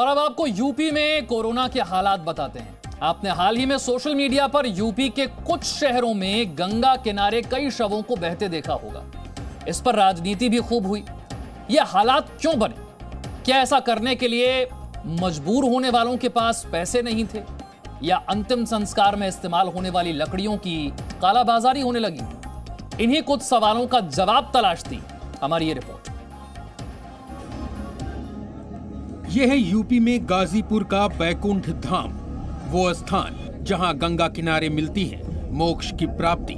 और अब आपको यूपी में कोरोना के हालात बताते हैं। आपने हाल ही में सोशल मीडिया पर यूपी के कुछ शहरों में गंगा किनारे कई शवों को बहते देखा होगा। इस पर राजनीति भी खूब हुई। ये हालात क्यों बने? क्या ऐसा करने के लिए मजबूर होने वालों के पास पैसे नहीं थे, या अंतिम संस्कार में इस्तेमाल होने वाली लकड़ियों की कालाबाजारी होने लगी? इन्हीं कुछ सवालों का जवाब तलाशती हमारी ये रिपोर्ट। यह है यूपी में गाजीपुर का बैकुंठ धाम, वो स्थान जहां गंगा किनारे मिलती है मोक्ष की प्राप्ति।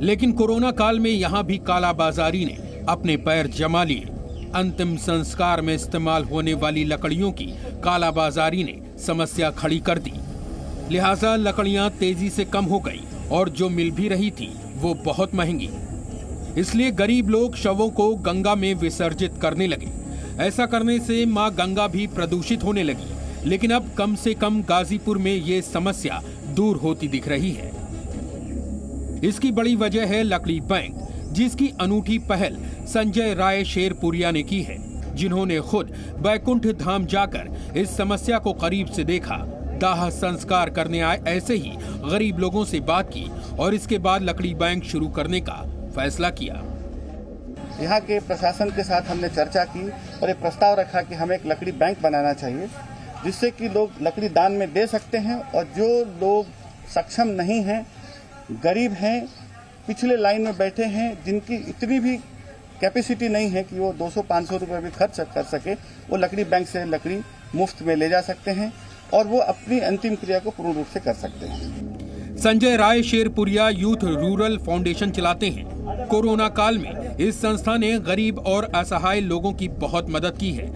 लेकिन कोरोना काल में यहां भी कालाबाजारी ने अपने पैर जमा लिए। अंतिम संस्कार में इस्तेमाल होने वाली लकड़ियों की कालाबाजारी ने समस्या खड़ी कर दी। लिहाजा लकड़ियां तेजी से कम हो गई और जो मिल भी रही थी वो बहुत महंगी। इसलिए गरीब लोग शवों को गंगा में विसर्जित करने लगे। ऐसा करने से मां गंगा भी प्रदूषित होने लगी। लेकिन अब कम से कम गाजीपुर में ये समस्या दूर होती दिख रही है। इसकी बड़ी वजह है लकड़ी बैंक, जिसकी अनूठी पहल संजय राय शेरपुरिया ने की है, जिन्होंने खुद बैकुंठ धाम जाकर इस समस्या को करीब से देखा, दाह संस्कार करने आए ऐसे ही गरीब लोगों से बात की और इसके बाद लकड़ी बैंक शुरू करने का फैसला किया। यहाँ के प्रशासन के साथ हमने चर्चा की और एक प्रस्ताव रखा कि हमें एक लकड़ी बैंक बनाना चाहिए, जिससे कि लोग लकड़ी दान में दे सकते हैं और जो लोग सक्षम नहीं हैं, गरीब हैं, पिछले लाइन में बैठे हैं, जिनकी इतनी भी कैपेसिटी नहीं है कि वो 200-500 रुपये भी खर्च कर सके, वो लकड़ी बैंक से लकड़ी मुफ्त में ले जा सकते हैं और वो अपनी अंतिम क्रिया को पूर्ण रूप से कर सकते हैं। Sanjay Rai Sherpuria youth rural foundation चलाते हैं। कोरोना काल में इस संस्था ने गरीब और असहाय लोगों की बहुत मदद की है।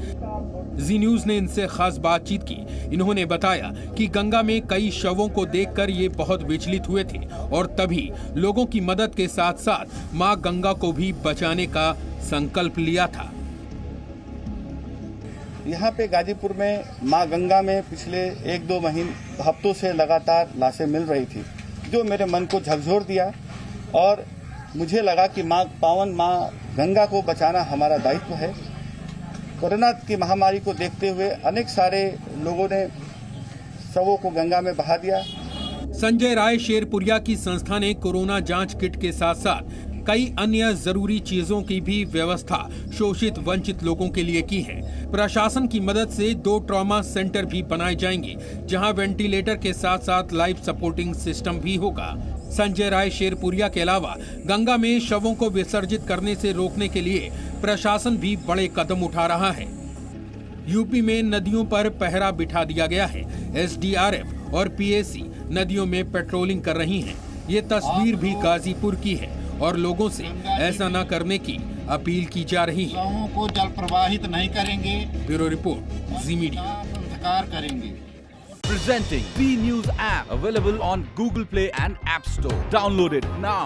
जी न्यूज ने इनसे खास बातचीत की। इन्होंने बताया कि गंगा में कई शवों को देखकर ये बहुत विचलित हुए थे और तभी लोगों की मदद के साथ साथ मां गंगा को भी बचाने का संकल्प लिया था। यहाँ पे गाजीपुर में मां गंगा में पिछले 1-2 हफ्तों से लगातार लाशें मिल रही थी, जो मेरे मन को झकझोर दिया और मुझे लगा कि पावन मां गंगा को बचाना हमारा दायित्व है। कोरोना की महामारी को देखते हुए अनेक सारे लोगों ने शवों को गंगा में बहा दिया। संजय राय शेरपुरिया की संस्था ने कोरोना जांच किट के साथ साथ कई अन्य जरूरी चीजों की भी व्यवस्था शोषित वंचित लोगों के लिए की है। प्रशासन की मदद से 2 ट्रॉमा सेंटर भी बनाए जाएंगे, जहां वेंटिलेटर के साथ साथ लाइफ सपोर्टिंग सिस्टम भी होगा। संजय राय शेरपुरिया के अलावा गंगा में शवों को विसर्जित करने से रोकने के लिए प्रशासन भी बड़े कदम उठा रहा है। यूपी में नदियों पर पहरा बिठा दिया गया है। एसडीआरएफ और पीएसी नदियों में पेट्रोलिंग कर रही हैं। ये तस्वीर भी गाजीपुर की है और लोगों से ऐसा न करने की अपील की जा रही है। शवों को जल प्रवाहित नहीं करेंगे। ब्यूरो रिपोर्ट, जी मीडिया। संस्कार करेंगे। Presenting B News app, available on Google Play and App Store. Download it now.